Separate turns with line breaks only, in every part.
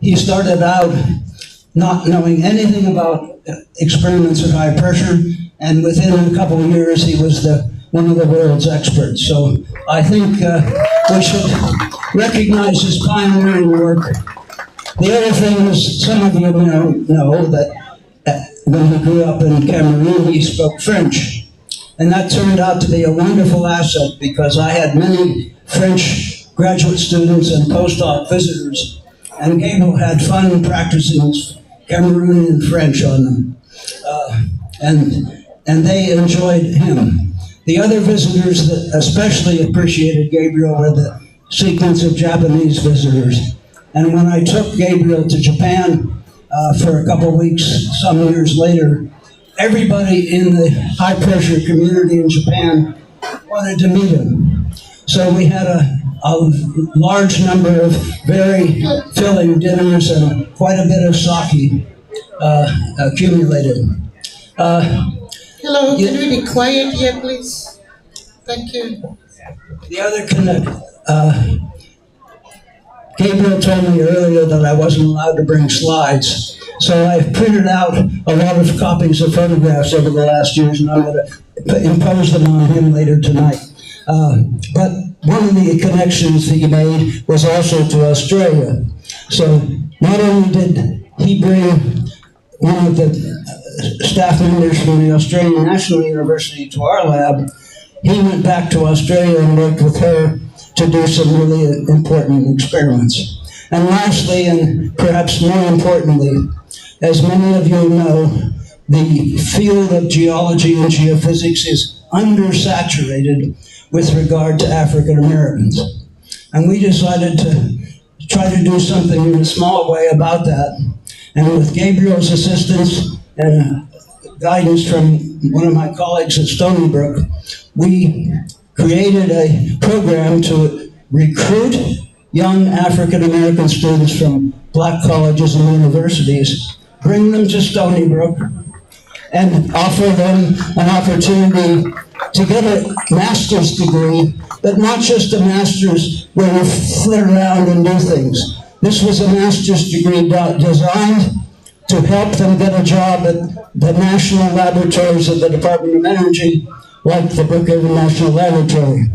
he started out not knowing anything about experiments at high pressure, and within a couple of years he was one of the world's experts. So I think we should recognize his pioneering work. The other thing is, some of you know that when he grew up in Cameroon, he spoke French. And that turned out to be a wonderful asset, because I had many French graduate students and postdoc visitors, and Gabriel had fun practicing his Cameroonian French on them. And they enjoyed him. The other visitors that especially appreciated Gabriel were the sequence of Japanese visitors. And when I took Gabriel to Japan for a couple of weeks, some years later, everybody in the high-pressure community in Japan wanted to meet him. So we had a large number of very filling dinners and quite a bit of sake accumulated.
Hello, can we be quiet here, please? Thank you.
The other Gabriel told me earlier that I wasn't allowed to bring slides, so I've printed out a lot of copies of photographs over the last years, and I'm going to impose them on him later tonight. But one of the connections that he made was also to Australia. So not only did he bring one of the staff members from the Australian National University to our lab, he went back to Australia and worked with her to do some really important experiments. And lastly, and perhaps more importantly, as many of you know, the field of geology and geophysics is undersaturated with regard to African Americans. And we decided to try to do something in a small way about that. And with Gabriel's assistance and guidance from one of my colleagues at Stony Brook, we created a program to recruit young African American students from black colleges and universities, bring them to Stony Brook, and offer them an opportunity to get a master's degree, but not just a master's where you flit around and do things. This was a master's degree designed to help them get a job at the national laboratories of the Department of Energy, like the Brookhaven National Laboratory.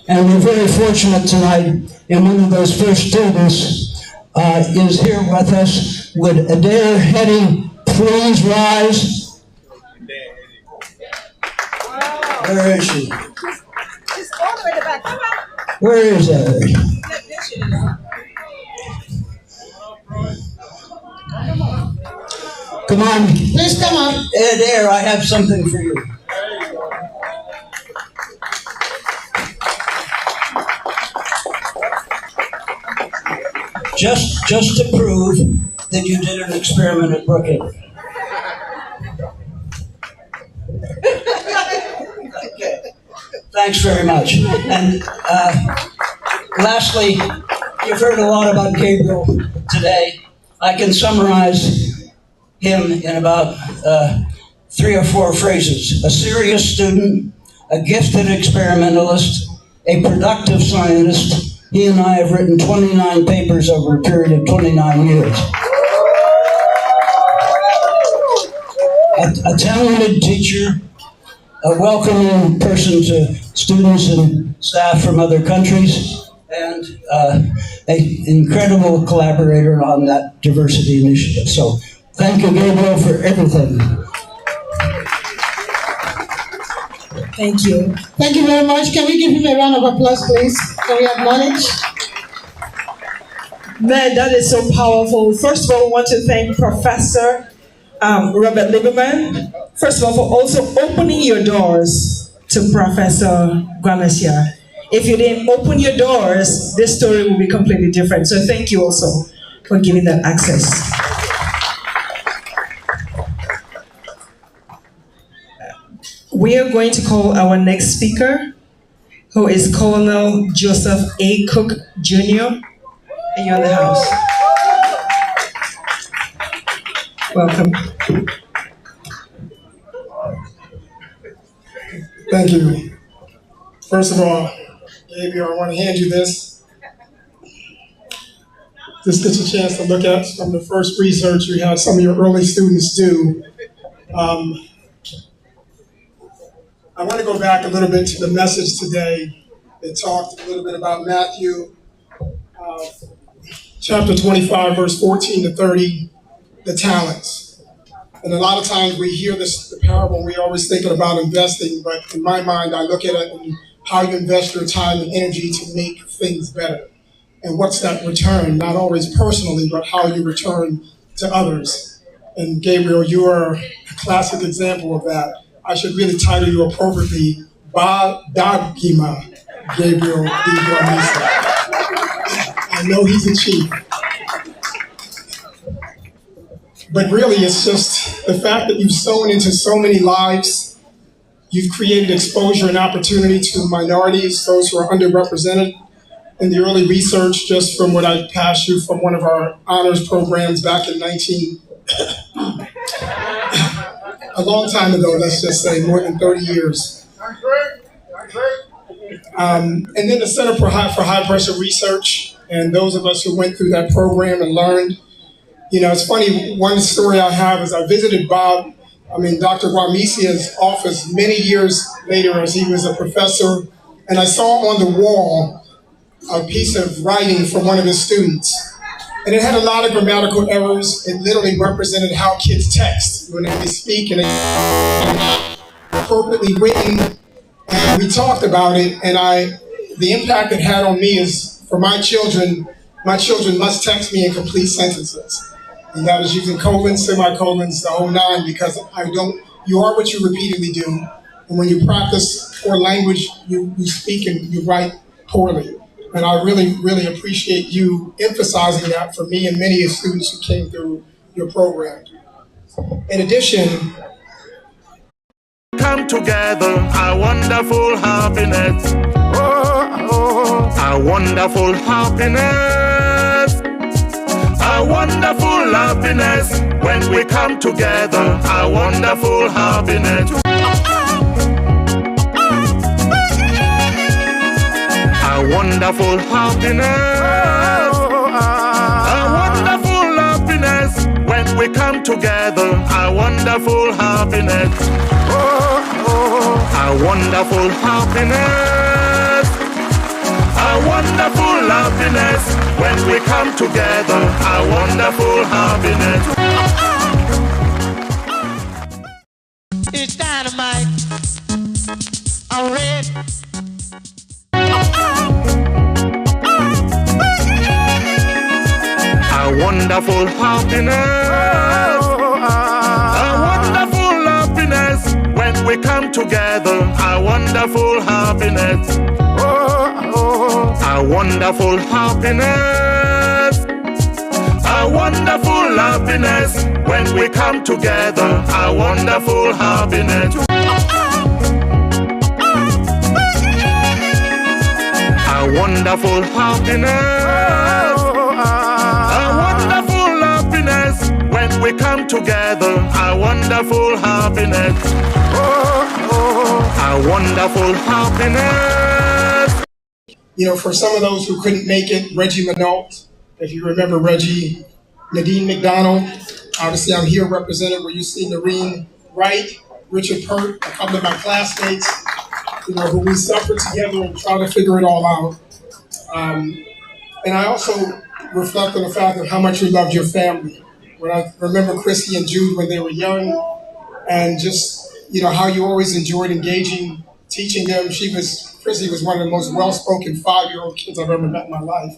And we're very fortunate tonight, and one of those first students is here with us. Would Adair Hetty please rise? Where is she?
She's all the way to the back. Come on.
Where is Adair? Come on.
Please come up.
Adair, I have something for you. Just to prove that you did an experiment at Brookhaven. Okay. Thanks very much. And lastly, you've heard a lot about Gabriel today. I can summarize him in about 3 or 4 phrases. A serious student, a gifted experimentalist, a productive scientist. He and I have written 29 papers over a period of 29 years. A talented teacher, a welcoming person to students and staff from other countries, and an incredible collaborator on that diversity initiative. So thank you, Gabriel, for everything.
Thank you.
Thank you very much. Can we give him a round of applause, please? Can we acknowledge?
Man, that is so powerful. First of all, I want to thank Professor Robert Lieberman, first of all, for also opening your doors to Professor Gwanmesia. If you didn't open your doors, this story would be completely different. So thank you also for giving that access. We are going to call our next speaker, who is Colonel Joseph A. Cook, Jr. And you're in the house. Welcome.
Thank you. First of all, Gabriel, I want to hand you this. just get a chance to look at some of the first research you had some of your early students do. I want to go back a little bit to the message today. It talked a little bit about Matthew chapter 25, verse 14 to 30, the talents. And a lot of times we hear the parable, and we're always thinking about investing, but in my mind, I look at it and how you invest your time and energy to make things better. And what's that return? Not always personally, but how you return to others. And Gabriel, you are a classic example of that. I should really title you appropriately, Dagima Gabriel D. Gwanmesia. I know he's a chief. But really, it's just the fact that you've sown into so many lives. You've created exposure and opportunity to minorities, those who are underrepresented. In the early research, just from what I passed you from one of our honors programs back in a long time ago, let's just say more than 30 years. And then the Center for High Pressure Research, and those of us who went through that program and learned. You know, it's funny, one story I have is I visited Dr. Gwanmesia's office many years later as he was a professor, and I saw on the wall a piece of writing from one of his students. And it had a lot of grammatical errors. It literally represented how kids text when they speak, and it's appropriately written. And we talked about it, and the impact it had on me is for my children must text me in complete sentences. And that is using colons, semicolons, the whole nine, because you are what you repeatedly do. And when you practice poor language, you speak and you write poorly. And I really, really appreciate you emphasizing that for me and many of the students who came through your program. In addition,
come together, our wonderful happiness. Our wonderful happiness. Our wonderful happiness. When we come together, our wonderful happiness. Our wonderful happiness. Our wonderful happiness. When we come together, our wonderful happiness. Our wonderful happiness. Our wonderful happiness. When we come together, our wonderful happiness.
It's dynamite. I'm red.
Our wonderful happiness. Our wonderful happiness. When we come together, our wonderful happiness. Our wonderful happiness. Our wonderful happiness. When we come together, our wonderful happiness. Our wonderful happiness. Our wonderful happiness. When we come together, our wonderful happiness. Our wonderful happiness.
you know, for some of those who couldn't make it, Reggie Minot, if you remember Reggie, Nadine McDonald, obviously I'm here represented where you see Noreen Wright, Richard Pert, a couple of my classmates, you know, who we suffered together and try to figure it all out. And I also reflect on the fact of how much you loved your family. When I remember Chrissy and Jude when they were young, and just, you know, how you always enjoyed engaging, teaching them. Chrissy was one of the most well-spoken 5-year-old kids I've ever met in my life.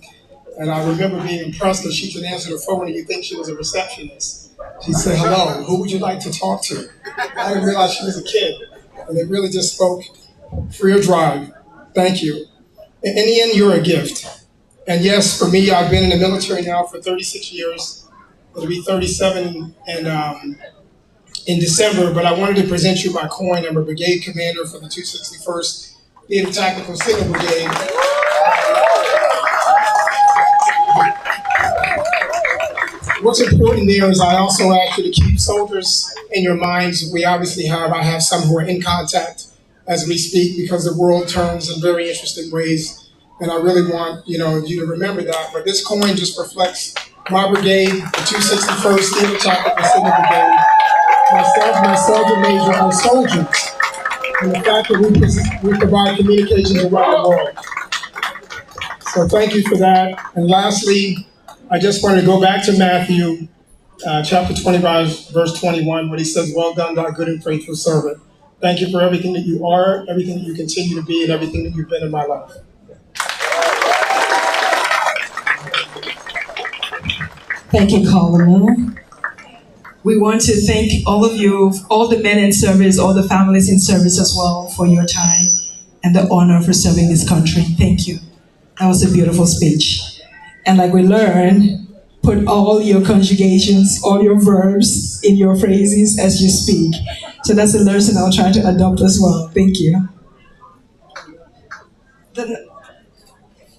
And I remember being impressed that she could answer the phone and you think she was a receptionist. She'd say, hello, who would you like to talk to? I didn't realize she was a kid. And it really just spoke for your drive. Thank you. In the end, you're a gift. And yes, for me, I've been in the military now for 36 years. It'll be 37 in December, but I wanted to present you my coin. I'm a brigade commander for the 261st Theater Tactical Signal Brigade. What's important there is I also ask you to keep soldiers in your minds. I have some who are in contact as we speak because the world turns in very interesting ways. And I really want, you to remember that. But this coin just reflects my brigade, the 261st Theater Chapter Pacific Brigade, myself, my sergeant major, our soldiers, and the fact that we provide communications around the world. So thank you for that. And lastly, I just wanted to go back to Matthew chapter 25, verse 21, where he says, "Well done, thy good and faithful servant." Thank you for everything that you are, everything that you continue to be, and everything that you've been in my life.
Thank you, Colonel. We want to thank all of you, all the men in service, all the families in service as well, for your time and the honor for serving this country. Thank you. That was a beautiful speech. And like we learned, put all your conjugations, all your verbs in your phrases as you speak. So that's a lesson I'll try to adopt as well. Thank you.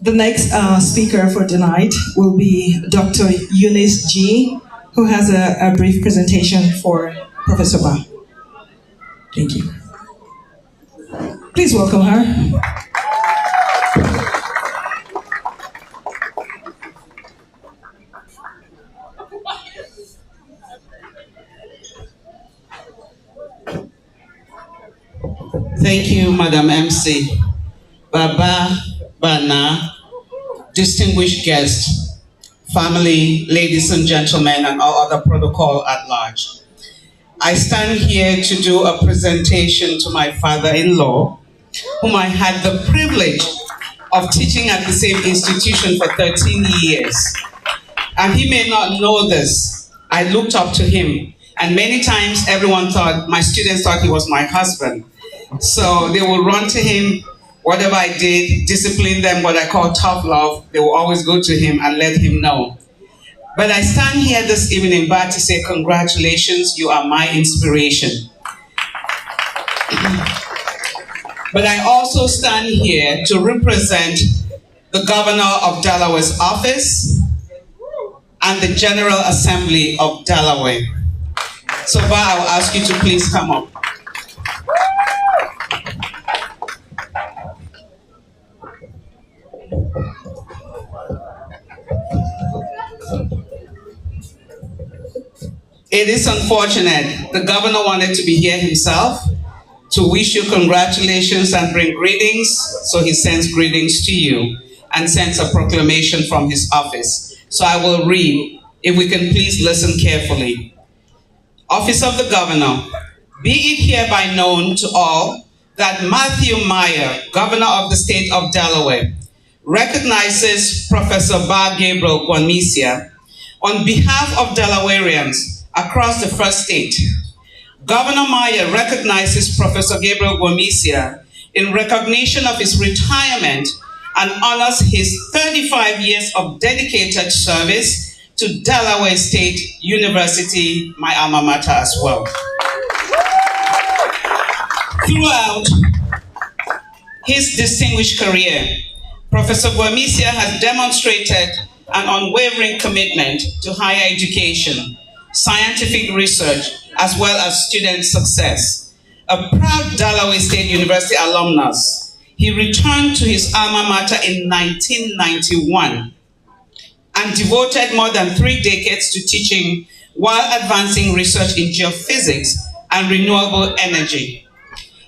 The next speaker for tonight will be Dr. Eunice G., who has a brief presentation for Professor Ba. Thank you. Please welcome her.
Thank you, Madam MC. Baba, Bana, distinguished guests, family, ladies and gentlemen, and all other protocol at large. I stand here to do a presentation to my father-in-law, whom I had the privilege of teaching at the same institution for 13 years. And he may not know this. I looked up to him, and many times my students thought he was my husband. So they will run to him, whatever I did, discipline them, what I call tough love, they will always go to him and let him know. But I stand here this evening back to say congratulations, you are my inspiration. But I also stand here to represent the Governor of Delaware's office and the General Assembly of Delaware. So Ba, I will ask you to please come up. It is unfortunate. The governor wanted to be here himself to wish you congratulations and bring greetings, so he sends greetings to you and sends a proclamation from his office. So I will read, if we can please listen carefully. Office of the Governor, be it hereby known to all that Matthew Meyer, Governor of the State of Delaware, recognizes Professor Ba Gabriel Gwanmesia on behalf of Delawareans across the first state. Governor Meyer recognizes Professor Gabriel Gwanmesia in recognition of his retirement and honors his 35 years of dedicated service to Delaware State University, my alma mater as well. Throughout his distinguished career, Professor Gwanmesia has demonstrated an unwavering commitment to higher education, scientific research, as well as student success. A proud Delaware State University alumnus, he returned to his alma mater in 1991 and devoted more than 3 decades to teaching while advancing research in geophysics and renewable energy.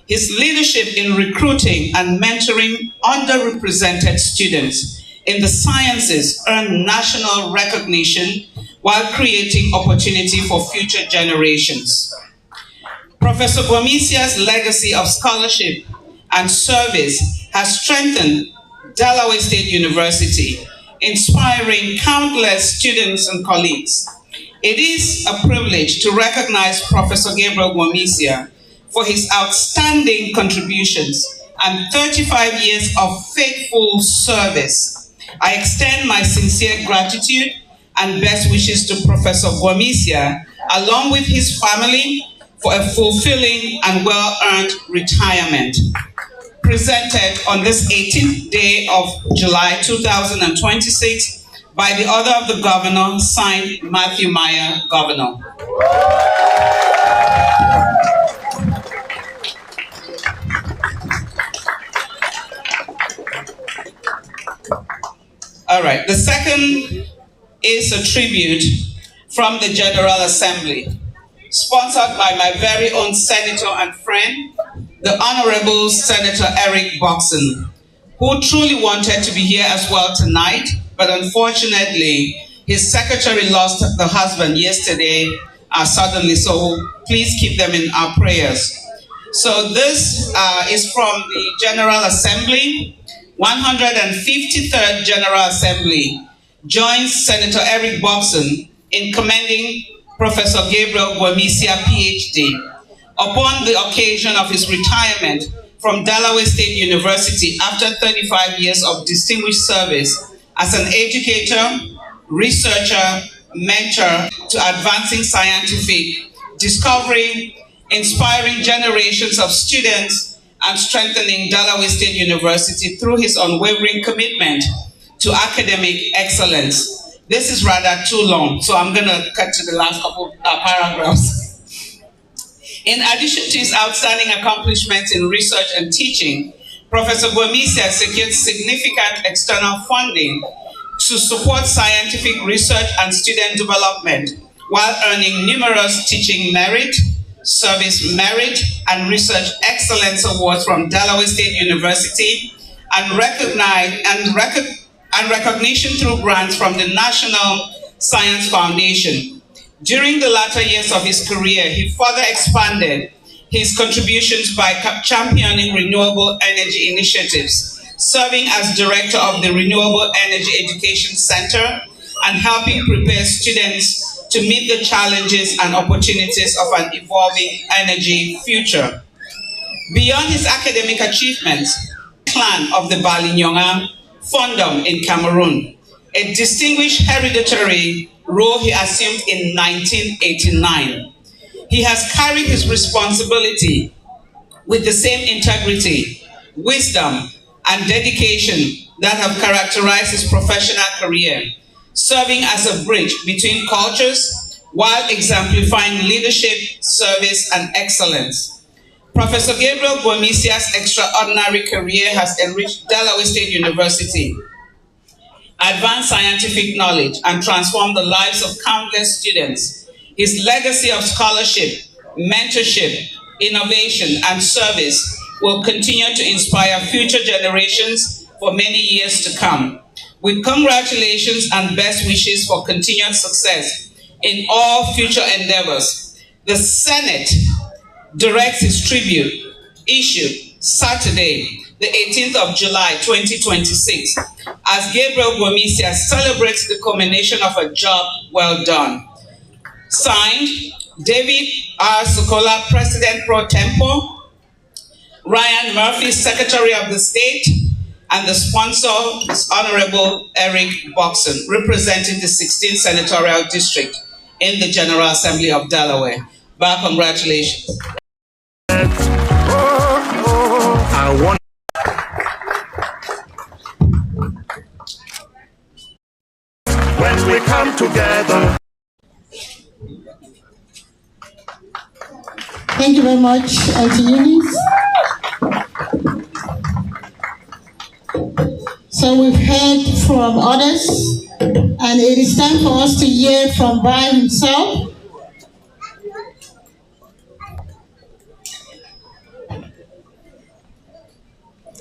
His leadership in recruiting and mentoring underrepresented students in the sciences earned national recognition while creating opportunity for future generations. Professor Gwanmesia's legacy of scholarship and service has strengthened Delaware State University, inspiring countless students and colleagues. It is a privilege to recognize Professor Gabriel Gwanmesia for his outstanding contributions and 35 years of faithful service. I extend my sincere gratitude and best wishes to Professor Gwanmesia, along with his family, for a fulfilling and well-earned retirement. Presented on this 18th day of July 2026 by the order of the Governor, signed Matthew Meyer, Governor. All right. The second is a tribute from the General Assembly, sponsored by my very own senator and friend, the Honorable Senator Eric Boxon, who truly wanted to be here as well tonight, but unfortunately, his secretary lost the husband yesterday suddenly, so please keep them in our prayers. So this is from the General Assembly, 153rd General Assembly, joins Senator Eric Boxon in commending Professor Gabriel Gwanmesia, PhD, upon the occasion of his retirement from Delaware State University after 35 years of distinguished service as an educator, researcher, mentor to advancing scientific discovery, inspiring generations of students, and strengthening Delaware State University through his unwavering commitment to academic excellence. This is rather too long, so I'm going to cut to the last couple paragraphs. In addition to his outstanding accomplishments in research and teaching, Professor Gwanmesia secured significant external funding to support scientific research and student development while earning numerous teaching merit, service merit, and research excellence awards from Delaware State University and recognition through grants from the National Science Foundation. During the latter years of his career, he further expanded his contributions by championing renewable energy initiatives, serving as director of the Renewable Energy Education Center and helping prepare students to meet the challenges and opportunities of an evolving energy future. Beyond his academic achievements, clan of the Balinyonga Fondom in Cameroon, a distinguished hereditary role he assumed in 1989. He has carried his responsibility with the same integrity, wisdom, and dedication that have characterized his professional career, serving as a bridge between cultures while exemplifying leadership, service, and excellence. Professor Gabriel Gwanmesia's extraordinary career has enriched Delaware State University, advanced scientific knowledge, and transformed the lives of countless students. His legacy of scholarship, mentorship, innovation, and service will continue to inspire future generations for many years to come. With congratulations and best wishes for continued success in all future endeavors, the Senate directs his tribute, issued Saturday, the 18th of July, 2026, as Gabriel Gwanmesia celebrates the culmination of a job well done. Signed, David R. Sokola, President Pro Tempore, Ryan Murphy, Secretary of the State, and the sponsor is Honorable Eric Boxon, representing the 16th Senatorial District in the General Assembly of Delaware. Bar congratulations.
I want when we come together.
Thank you very much, Auntie Eunice. So we've heard from others, and it is time for us to hear from Brian himself.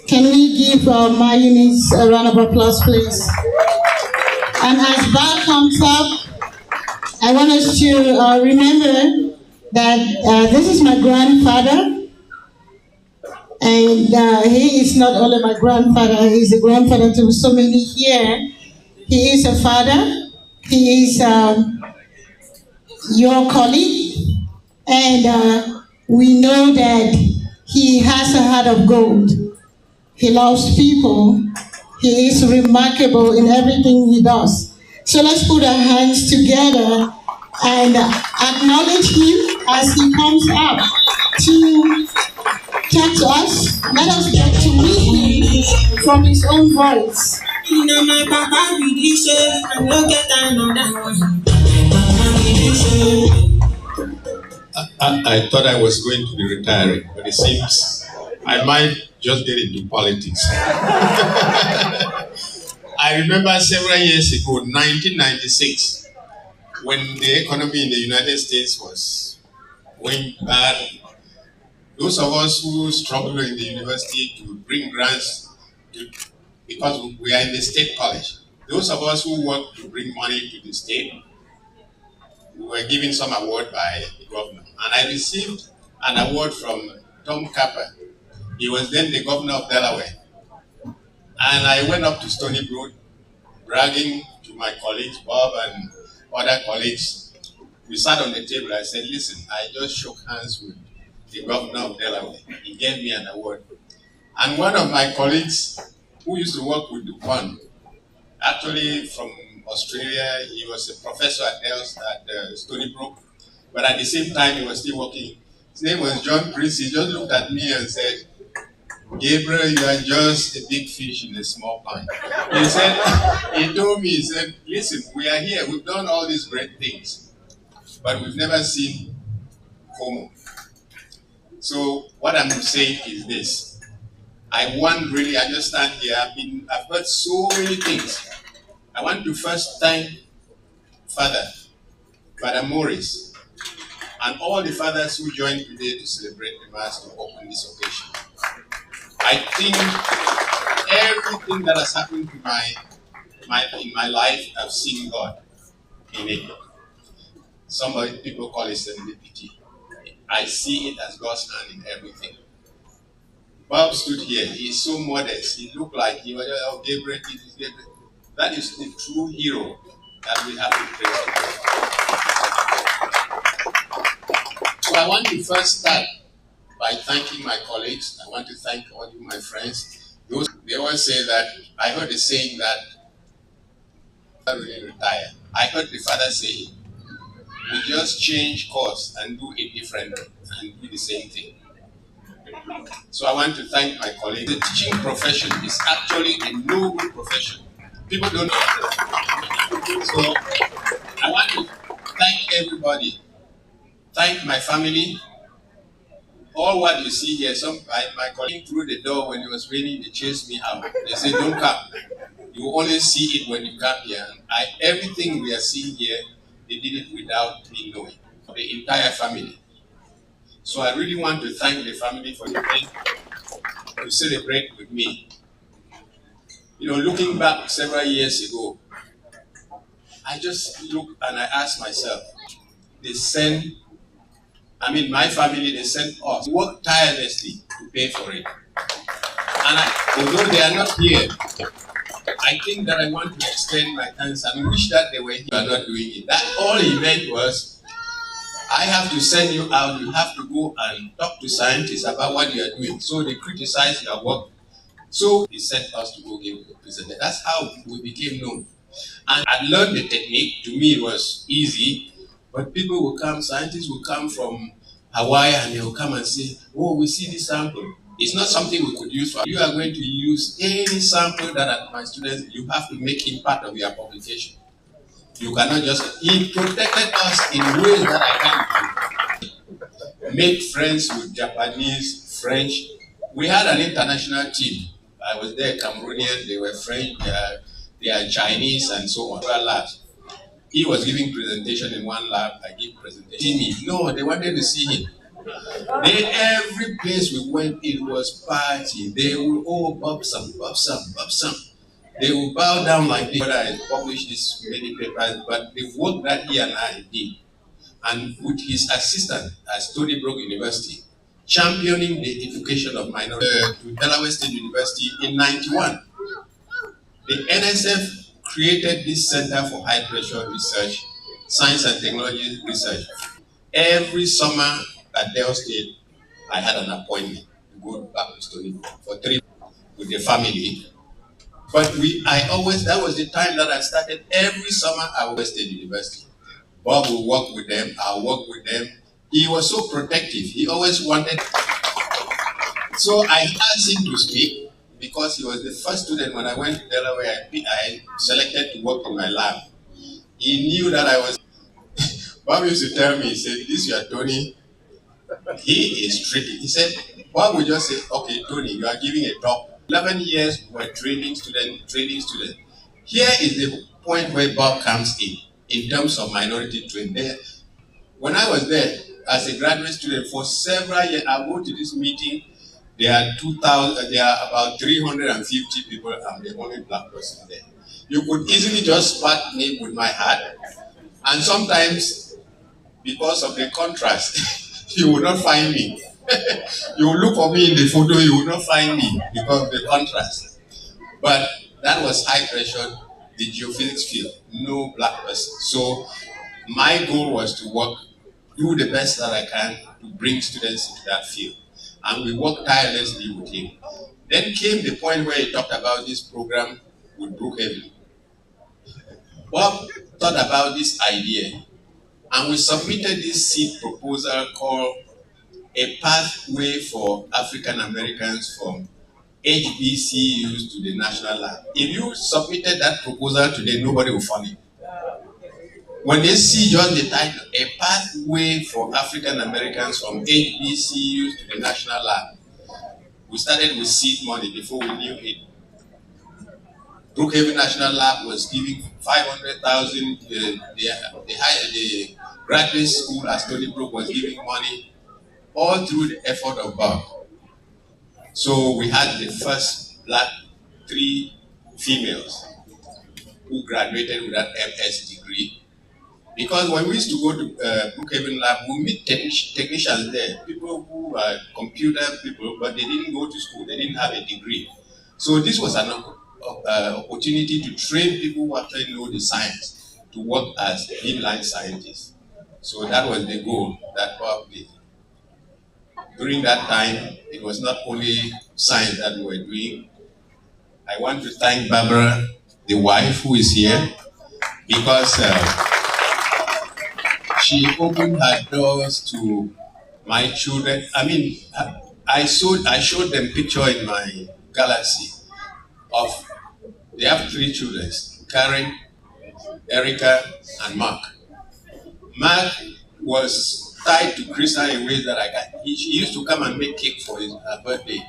Can we give my Eunice a round of applause, please? And as Bar comes up, I want us to remember that this is my grandfather. And he is not only my grandfather, he's a grandfather to so many here. He is a father, he is your colleague, and we know that he has a heart of gold. He loves people, he is remarkable in everything he does. So let's put our hands together and acknowledge him as he comes up to talk to us. Let us get to meet him from his own voice.
I thought I was going to be retiring, but it seems I might just get into politics. I remember several years ago, 1996, when the economy in the United States was going bad. Those of us who struggled in the university to bring grants, because we are in the state college, those of us who worked to bring money to the state, we were given some award by the governor. And I received an award from Tom Capper. He was then the governor of Delaware. And I went up to Stony Brook, bragging to my colleagues, Bob and other colleagues. We sat on the table. I said, listen, I just shook hands with the governor of Delaware. He gave me an award. And one of my colleagues who used to work with Dupont, actually from Australia, he was a professor at Stony Brook, but at the same time he was still working. His name was John Chris. He just looked at me and said, Gabriel, you are just a big fish in a small pond. He said, he told me, he said, listen, we are here, we've done all these great things, but we've never seen Como. So what I'm saying is this. I just stand here, I've heard so many things. I want to first thank Father Morris, and all the fathers who joined today to celebrate the Mass to open this occasion. I think everything that has happened to in my life, I've seen God in it. Some people call it serendipity. I see it as God's hand in everything. Bob stood here. He's so modest. He looked like he was Gabriel. That is the true hero that we have to praise. So I want to first start by thanking my colleagues. I want to thank all you, my friends. They always say that, I heard the saying that I really retire. I heard the father say, we just change course and do it differently and do the same thing. So I want to thank my colleagues. The teaching profession is actually a noble profession. People don't know that. So I want to thank everybody. Thank my family. All what you see here, my colleague through the door when it was raining, they chased me out. They said, don't come. You only see it when you come here. Everything we are seeing here, they did it without me knowing. The entire family. So I really want to thank the family for the day to celebrate with me. You know, looking back several years ago, I just look and I ask myself, my family, they sent us, work tirelessly to pay for it. And although they are not here, I think that I want to extend my thanks and wish that they were here and not doing it. That all he meant was, I have to send you out, you have to go and talk to scientists about what you are doing. So they criticize your work. So he sent us to go give a presentation. That's how we became known. And I learned the technique. To me, it was easy. But people will come, scientists will come from Hawaii and they will come and say, oh, we see this sample. It's not something we could use for. You are going to use any sample that my students, you have to make it part of your publication. You cannot just, he protected us in ways that I can't do. Made friends with Japanese, French. We had an international team. I was there, Cameroonian, they were French, they are Chinese and so on. Labs. He was giving presentation in one lab, I gave presentation. No, they wanted to see him. Every place we went, it was party. They would, Bob some. They would bow down like this. I published this many papers, but the work that he and I did, and with his assistant at Stony Brook University, championing the education of minorities to Delaware State University in '91. The NSF created this Center for High Pressure Research, Science and Technology Research. Every summer at Delaware State, I had an appointment to go back to Stony Brook for 3 months with the family. But that was the time that I started. Every summer I was at University. Bob will work with them, I'll work with them. He was so protective. He always wanted. So I asked him to speak because he was the first student when I went to Delaware. I selected to work in my lab. He knew that I was. Bob used to tell me, he said, this your Tony, he is tricky. He said, Bob would just say, okay, Tony, you are giving a talk. 11 years we were training students. Here is the point where Bob comes in terms of minority training. There, when I was there as a graduate student for several years, I go to this meeting. There are 2,000. There are about 350 people. I'm the only black person there. You could easily just spot me with my hat, and sometimes because of the contrast, you will not find me. You will look for me in the photo, you will not find me because of the contrast. But that was high pressure, the geophysics field, no black person. So my goal was to work, do the best that I can to bring students into that field. And we worked tirelessly with him. Then came the point where he talked about this program with Brookhaven. Bob thought about this idea, and we submitted this seed proposal called A Pathway for African Americans from HBCUs to the National Lab. If you submitted that proposal today, nobody will fund it. When they see just the title, A Pathway for African Americans from HBCUs to the National Lab, we started with seed money before we knew it. Brookhaven National Lab was giving 500,000. The graduate school at Stony Brook was giving money, all through the effort of Bob. So we had the first black 3 females who graduated with that MS degree. Because when we used to go to Brookhaven Lab, we meet technicians there, people who are computer people, but they didn't go to school, they didn't have a degree. So this was an opportunity to train people who actually know the science to work as inline scientists. So that was the goal that Bob did. During that time, it was not only science that we were doing. I want to thank Barbara, the wife who is here, because she opened her doors to my children. I mean, I showed them picture in my galaxy of, they have 3 children, Karen, Erica, and Mark. Mark was tied to Krista in ways that she used to come and make cake for her birthday.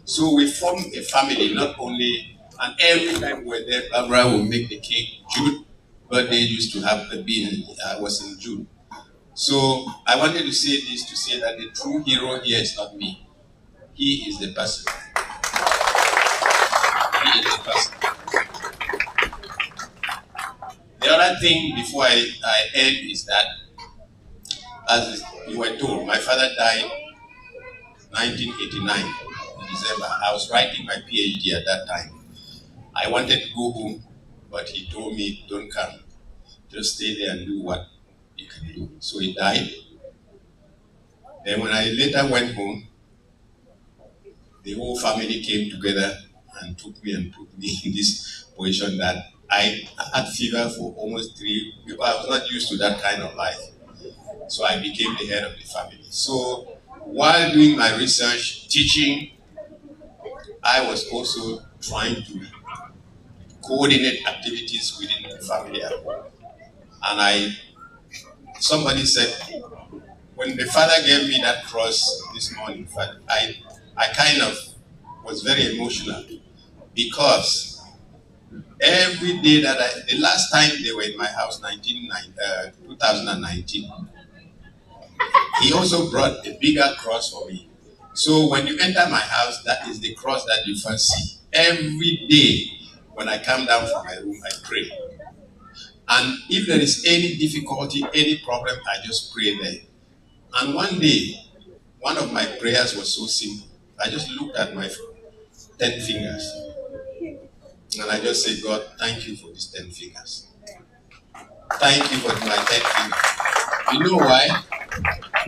So we formed a family, not only, and every time we were there, Barbara would make the cake. June birthday used to have was in June. So I wanted to say this to say that the true hero here is not me. He is the person. He is the person. The other thing before I end is that, as you were told, my father died 1989 in December. I was writing my PhD at that time. I wanted to go home, but he told me, don't come. Just stay there and do what you can do. So he died. Then when I later went home, the whole family came together and took me in this position that I had fever for almost 3 weeks. I was not used to that kind of life. So I became the head of the family. So while doing my research, teaching, I was also trying to coordinate activities within the family at home. And somebody said, when the father gave me that cross this morning, I kind of was very emotional, because every day that the last time they were in my house, 2019, he also brought a bigger cross for me. So when you enter my house, that is the cross that you first see. Every day when I come down from my room, I pray. And if there is any difficulty, any problem, I just pray there. And one day, one of my prayers was so simple. I just looked at my 10 fingers. And I just said, God, thank you for these 10 fingers. Thank you for my 10 fingers. You know why?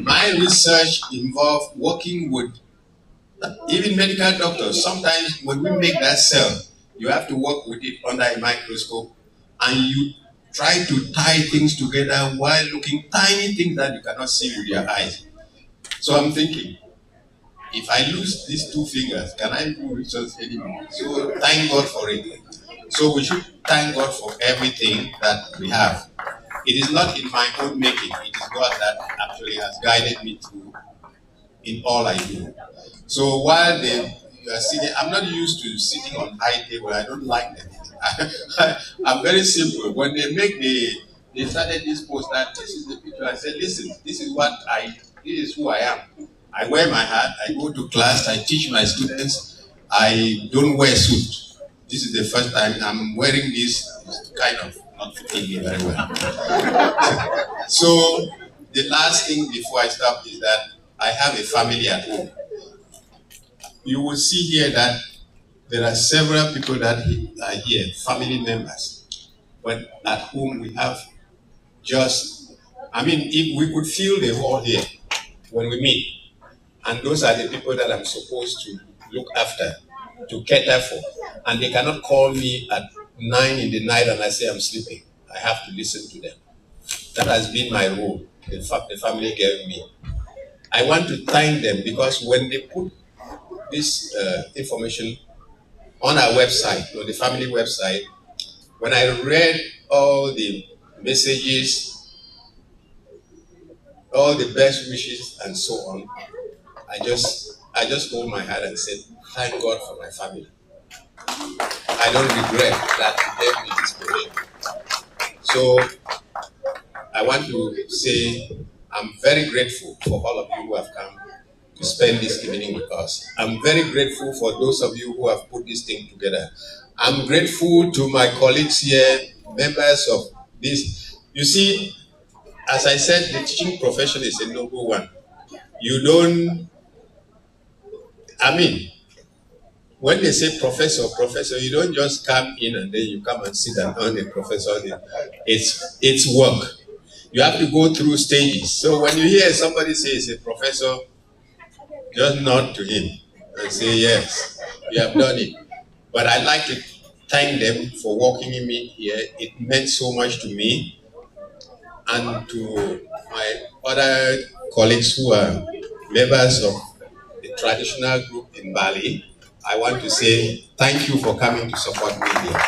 My research involved working with even medical doctors. Sometimes when we make that cell, you have to work with it under a microscope, and you try to tie things together while looking tiny things that you cannot see with your eyes. So I'm thinking, if I lose these 2 fingers, can I do research anymore? So thank God for it. So we should thank God for everything that we have. It is not in my own making. It is God that actually has guided me through in all I do. So while you are sitting, I'm not used to sitting on high table. I don't like them. I'm very simple. When they started this post that this is the picture, I said, listen, this is who I am. I wear my hat, I go to class, I teach my students, I don't wear suit. This is the first time I'm wearing this. It's kind of not fitting me very well. So the last thing before I stop is that I have a family at home. You will see here that there are several people that are here, family members. But at home we have if we could feel the whole here when we meet. And those are the people that I'm supposed to look after, to cater for. And they cannot call me at 9 in the night and I say I'm sleeping. I have to listen to them. That has been my role, the family gave me. I want to thank them because when they put this information on our website, on the family website, when I read all the messages, all the best wishes and so on, I just hold my head and said, thank God for my family. I don't regret that He gave me this position. So I want to say I'm very grateful for all of you who have come to spend this evening with us. I'm very grateful for those of you who have put this thing together. I'm grateful to my colleagues here, members of this. You see, as I said, the teaching profession is a noble one. When they say professor, you don't just come in and then you come and sit down on a professor. It's work. You have to go through stages. So when you hear somebody say he's a professor, just nod to him and say, yes, you have done it. But I'd like to thank them for welcoming me here. It meant so much to me and to my other colleagues who are members of the traditional group in Bali. I want to say thank you for coming to support me here.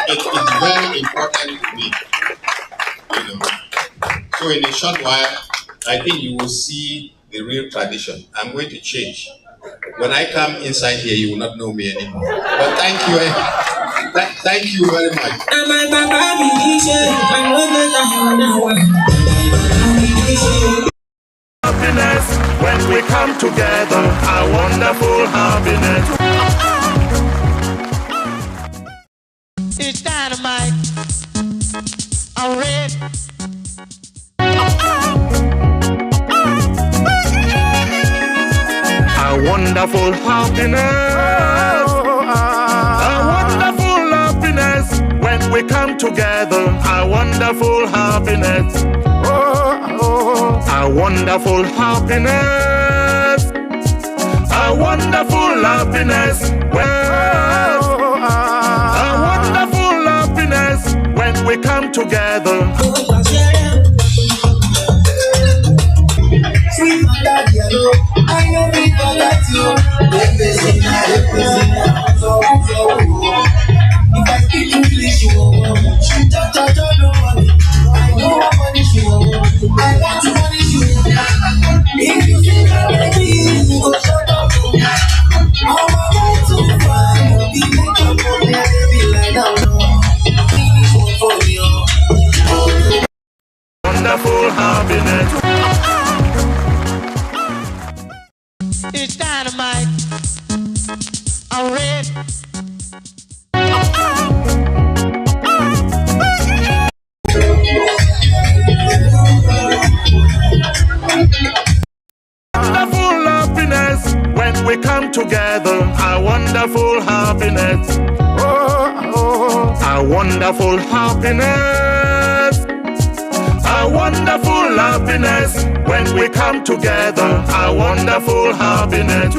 It is very important to me. So in a short while, I think you will see the real tradition. I'm going to change. When I come inside here, you will not know me anymore. But thank you. Thank you very much.
Happiness when we come together, a wonderful happiness.
It's dynamite. I'm red.
A wonderful happiness. A wonderful happiness when we come together. A wonderful happiness. A wonderful happiness. A wonderful happiness. A wonderful happiness when we come together.
Sweet mother, yellow, I know we forgot you. If I speak English, you won't. I know how money you won't. I want to punish you. If you say that baby, you go shut up. I'm about to find the makeup for me, baby, like that. English won't for you.
Wonderful happiness.
It's dynamite. I'm red.
Wonderful happiness when we come together. A wonderful happiness. A wonderful happiness. A wonderful happiness when we come together. A wonderful happiness.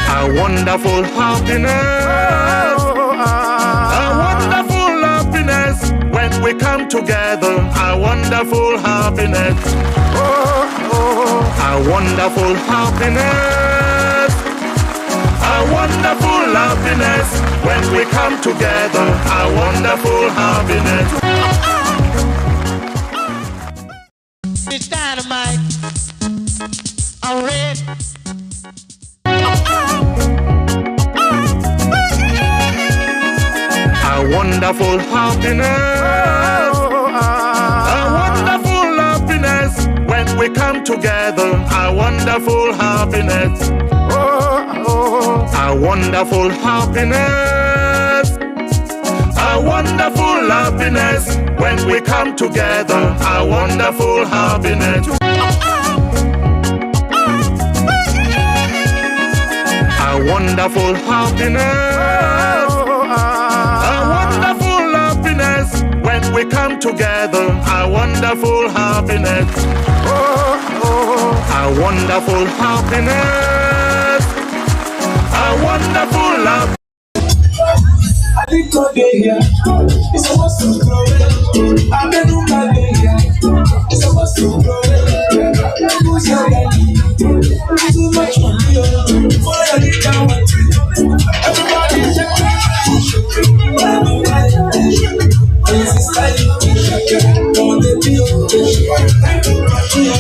A wonderful happiness. A wonderful happiness when we come together. A wonderful happiness. A wonderful happiness. A wonderful happiness when we come together. A wonderful happiness.
It's dynamite. I'm red.
wonderful happiness. A wonderful happiness when we come together. A wonderful happiness. A wonderful happiness. A wonderful happiness when we come together. A wonderful happiness. A wonderful happiness. A wonderful happiness when we come together. A wonderful happiness. A wonderful happiness. A wonderful happiness.
I think it's supposed to grow. I been on my way. It's supposed to grow. Who's your daddy? Too much money. For a little one. Everybody this is like on the deal. This is like on the deal.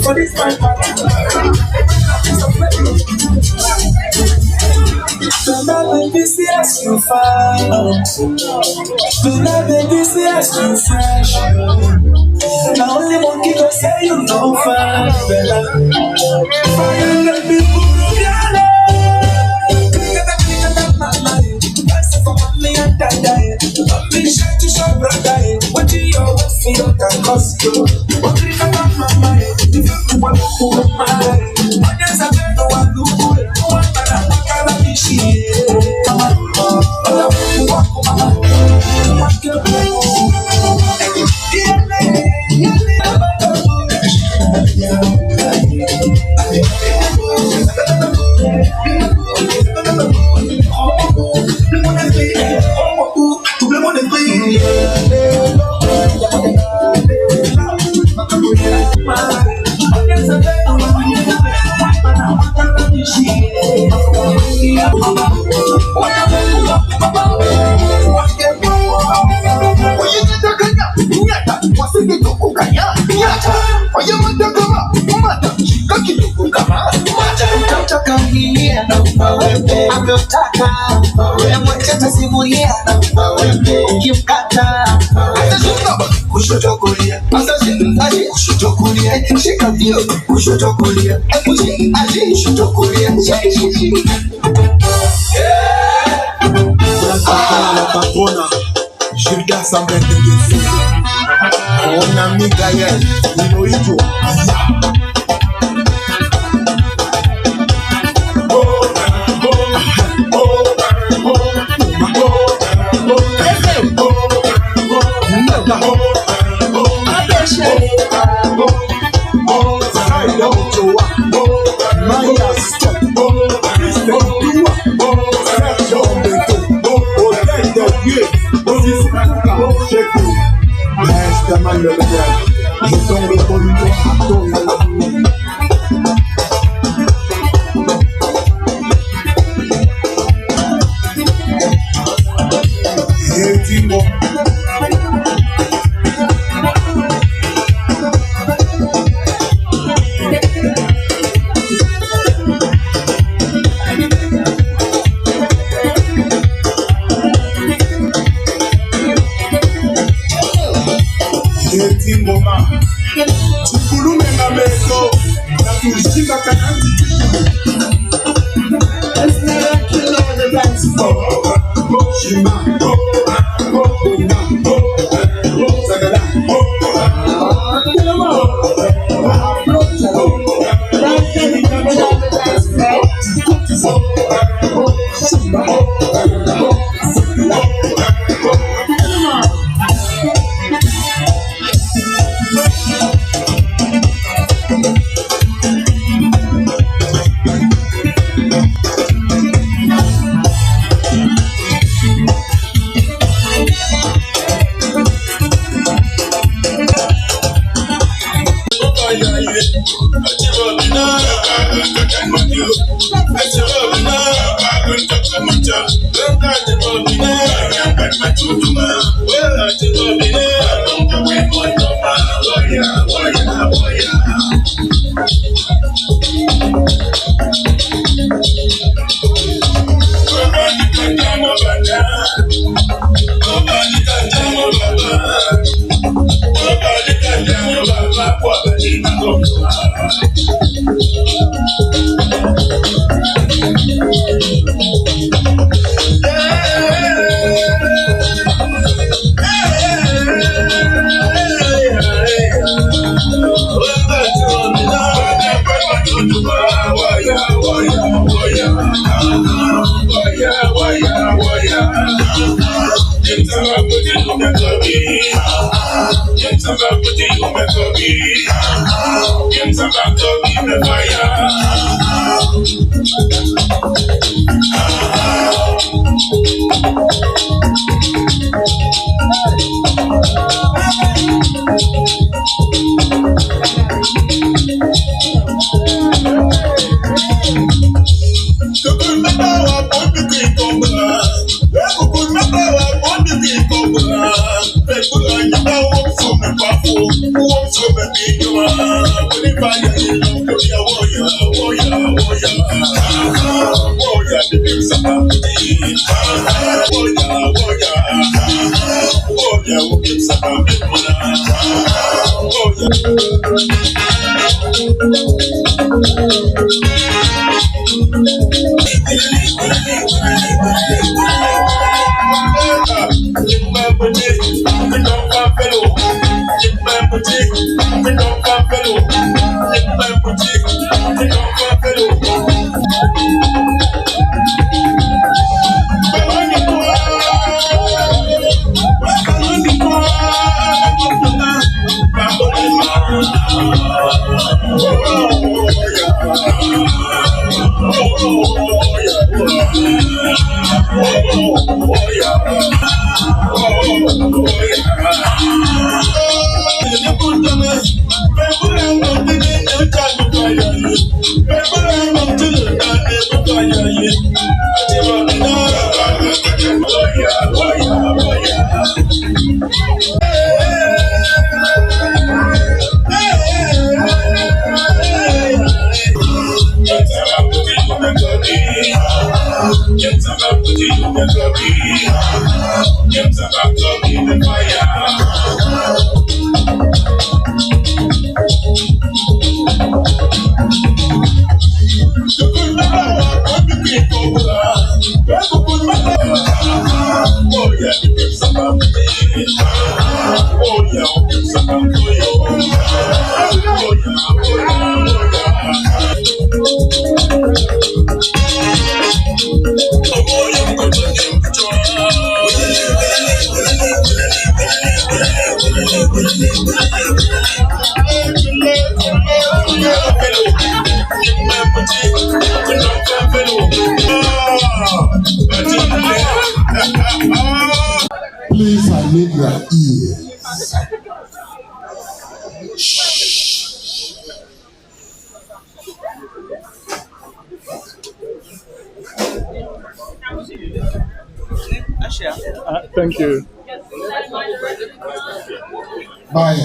For this time, baby, see as you fine. Baby, see as you fresh. Now only monkey can say you know fine, Bella. Fire can be Burugiana. That's for me and die. Me shine to show brother. What do you always feel can cost you? What do you have on my mind? If you want to put my mind, what does I do? I do it. What can I be?
Please, I need your ears.
Thank you.
Bye.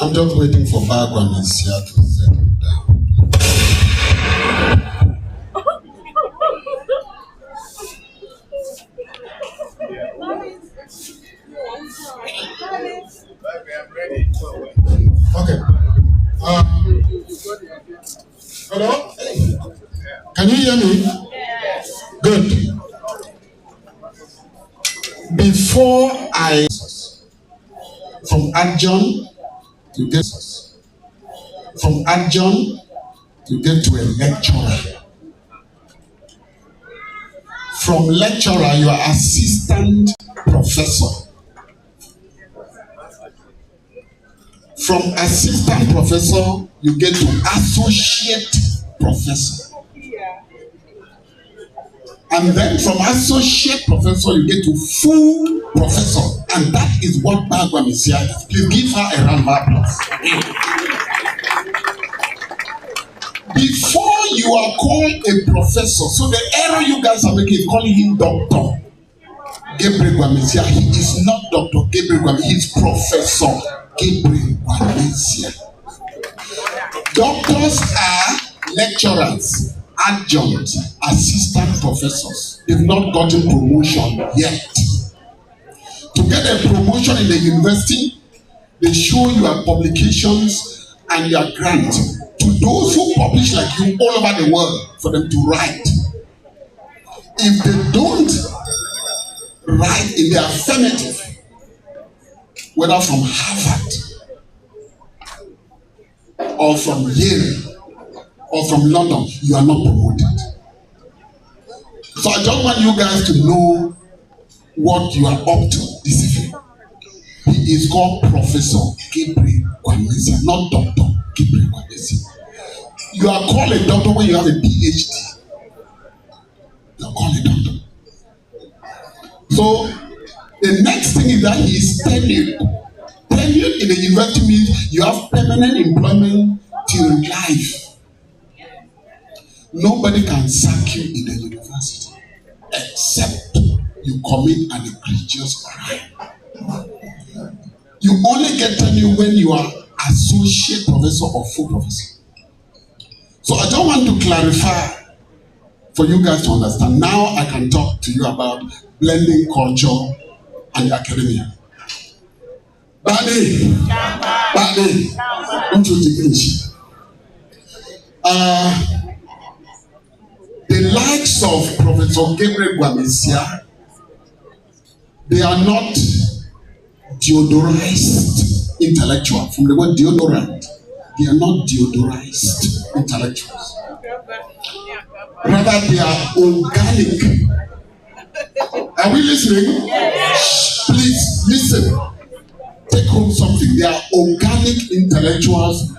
I'm just waiting for Gwanmesia to settle down. Okay. Hello? Can you hear me? Good. Before I from adjourn to get from adjourn to get to a lecturer, From lecturer, you are assistant professor. From assistant professor, you get to associate professor. And then from associate professor, you get to full professor. And that is what Gwanmesia is. Please give her a round of applause. Before you are called a professor, so the error you guys are making is calling him Dr. Gabriel Gwanmesia. He is not Dr. Gabriel Gwanmesia, he is Professor Gabriel Gwanmesia. Doctors are lecturers, adjuncts, assistant professors. They've not gotten promotion yet. To get a promotion in the university, they show your publications and your grant to those who publish like you all over the world for them to write. If they don't write in the affirmative, whether from Harvard or from Yale or from London, you are not promoted. So I just want you guys to know what you are up to this evening. He is called Professor Gabriel Gwanmesia, not Dr. Gabriel Gwanmesia. You are called a doctor when you have a PhD. You are called a doctor. So the next thing is that he is tenured. Tenured in the university means you have permanent employment till life. Nobody can sack you in the university except you commit an egregious crime. You only get tenure when you are associate professor or full professor. So I don't want to clarify for you guys to understand. Now I can talk to you about blending culture and academia. Bade, don't you take English? The likes of Professor Gabriel Gwanmesia, they are not deodorized intellectuals. From the word deodorant, they are not deodorized intellectuals. Rather, they are organic. Are we listening? Yes. Please listen. Take home something. They are organic intellectuals,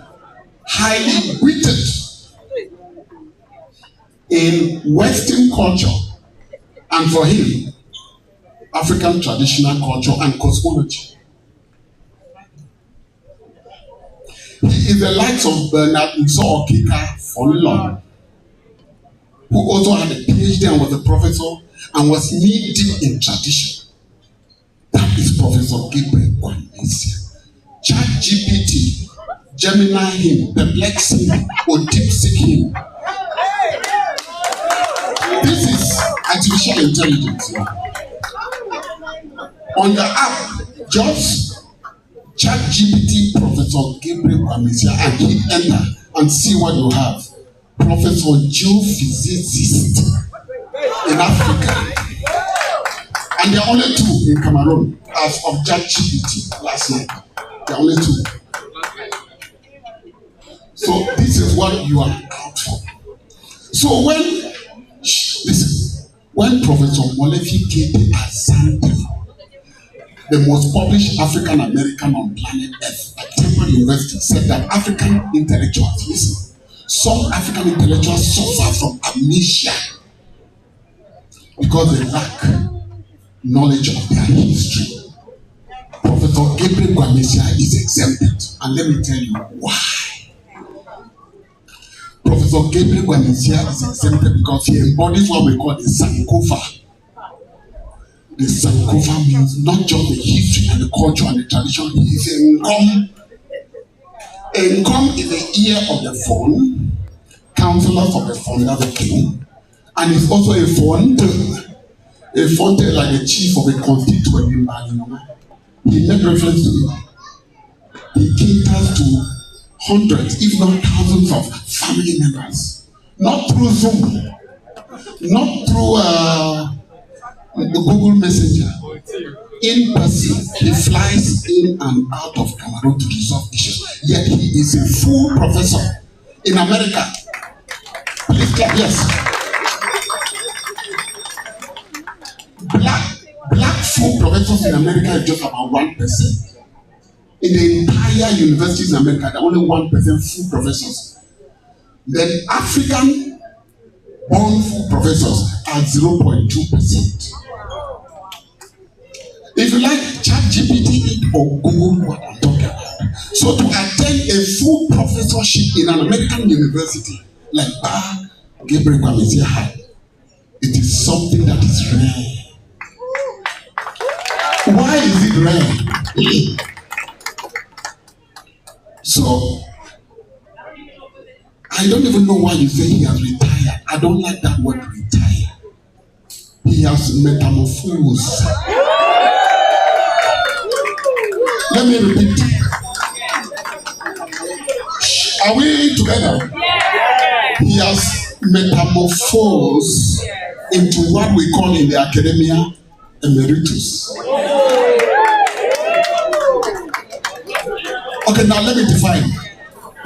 highly witted in Western culture, and for him, African traditional culture and cosmology. He is the likes of Bernard Nso Okika Fonlon, who also had a PhD and was a professor and was knee deep in tradition. That is Professor Gabriel Gwanmesia. ChatGPT, Gemini him, perplex him, or DeepSeek him. This is artificial intelligence. On the app, just ChatGPT Professor Gabriel Gwanmesia and hit enter and see what you have. Professor geophysicist in Africa. And there are only two in Cameroon as of ChatGPT last night. There are only two. So this is what you are out for. So when Professor Molefi Kete Asante, the most published African American on planet Earth at Temple University, said that African intellectuals, listen, some African intellectuals suffer from amnesia because they lack knowledge of their history. Professor Gabriel Gwanmesia is exempted, and let me tell you why. Professor Gabriel Gwanmesia is exempted because he embodies what we call the Sankofa. The Sankofa means not just the history and the culture and the tradition, he is Nkom. Nkom is the ear of the phone, counselors of the founder, the king, and is also a fonte. A fonte like the chief of a constituent in Bali. He made reference to it. He caters to hundreds, if not thousands of family members. Not through Zoom, not through the Google Messenger. In person, he flies in and out of Cameroon to resolve issues. Yet he is a full professor in America. Please clap, yes. Black full professors in America is just about 1%. In the entire universities in America, there are only 1% full professors. Then African born full professors are 0.2%. If you like ChatGPT or Google, what I'm talking about. So to attend a full professorship in an American university like Gabriel Gwanmesia had, it is something that is rare. Why is it rare? So, I don't even know why you say he has retired. I don't like that word retire. He has metamorphosed. Let me repeat. Are we together? He has metamorphosed into what we call in the academia emeritus. Okay, now let me define.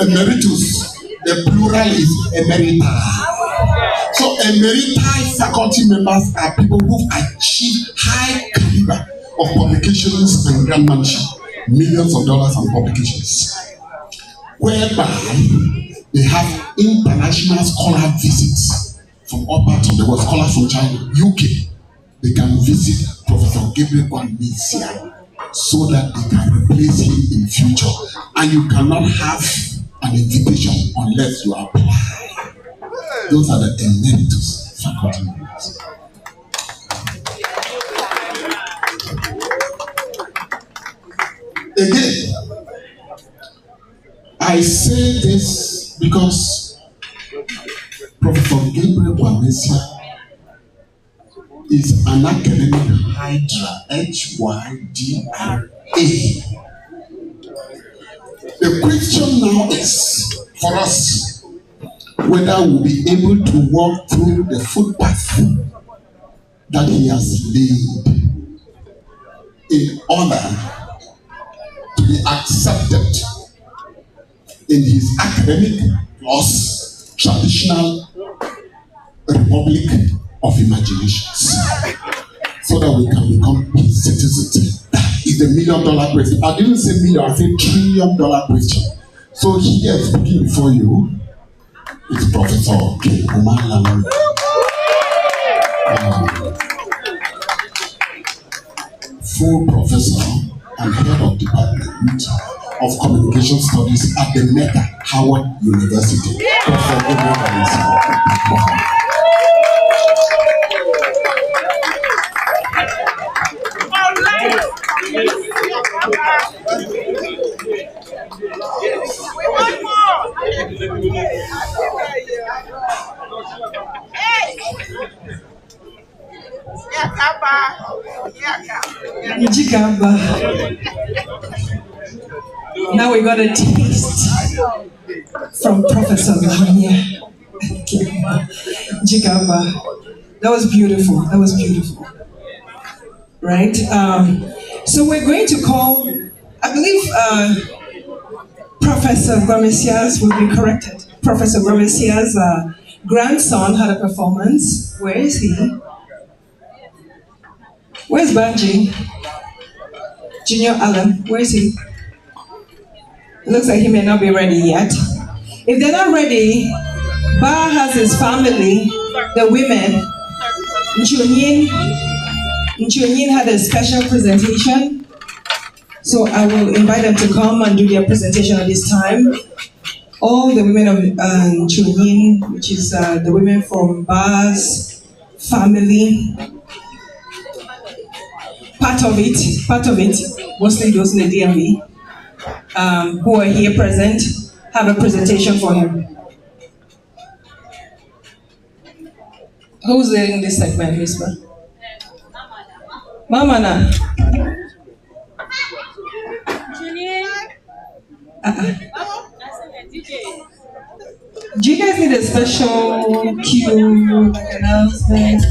Emeritus, the plural is emerita. So emerita faculty members are people who achieve high caliber of publications and grantmanship, millions of dollars on publications, whereby they have international scholar visits from all parts of the world, scholars from China, UK. They can visit Professor Gabriel Gwanmesia so that they can replace him in future. And you cannot have an invitation unless you apply. Those are the emeritus faculty members. Again, I say this because Professor Gabriel Gwanmesia is an academic hydra, HYDRA. The question now is for us whether we'll be able to walk through the footpath that he has laid in order to be accepted in his academic plus traditional republic of imaginations, so that we can become his citizens. That is the $1 million question. I didn't say million, I said $1 trillion question. So here speaking before you is Professor Gabriel, full professor and head of department of communication studies at the Mecca Howard University. Professor Gabriel Gwanmesia.
Now we got a taste from Professor Gwanmesia. Jigaba. That was beautiful. That was beautiful. Right? So we're going to call, I believe Professor Gwanmesia's will be corrected. Professor Gwanmesia's grandson had a performance. Where is he? Where's Banji? Junior Allen, where is he? It looks like he may not be ready yet. If they're not ready, Ba has his family, the women. Nchunyin had a special presentation. So I will invite them to come and do their presentation at this time. All the women of Nchunyin, which is the women from Ba's family. Part of it, mostly those in the DMV, who are here present, have a presentation for him. Who's leading this segment, Whisper? Mama na. Do you guys need a special cue, like announcement?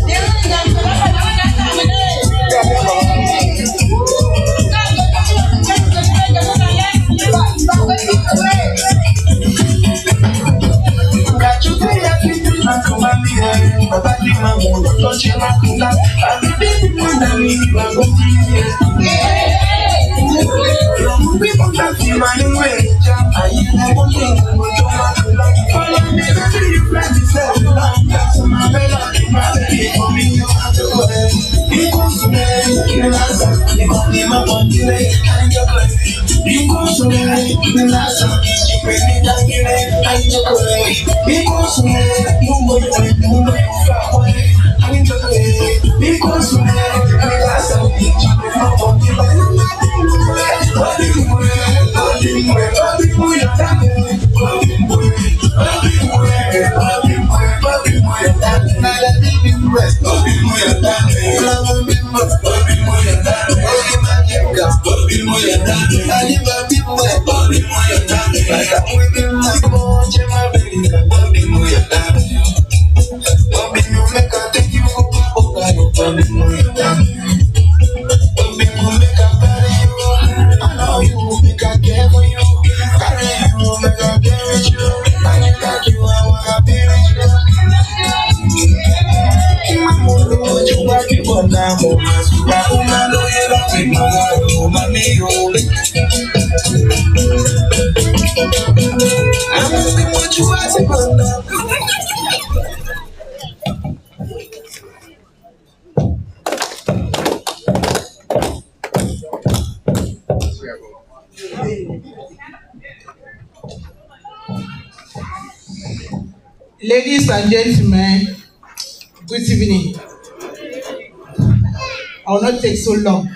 Ladies and gentlemen, good evening. I will not take so long.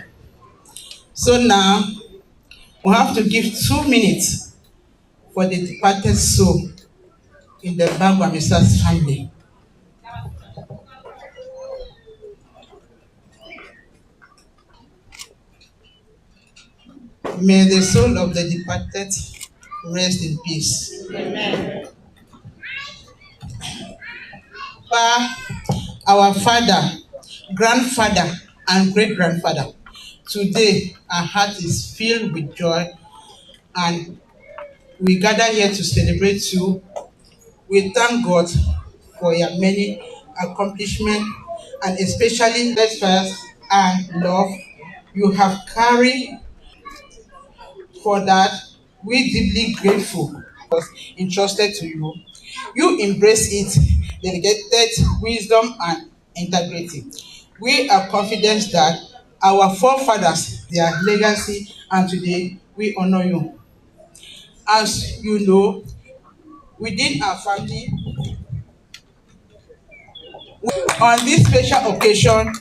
So now, we have to give 2 minutes for the departed soul in the Gwanmesia family. May the soul of the departed rest in peace. Amen. Our father, grandfather, and great-grandfather, today our heart is filled with joy and we gather here to celebrate you. We thank God for your many accomplishments and especially steadfast and love you have carried. For that, we deeply grateful was entrusted to you. You embrace it, dedicated wisdom and integrity. We are confident that our forefathers, their legacy, and today we honor you. As you know, within our family, on this special occasion,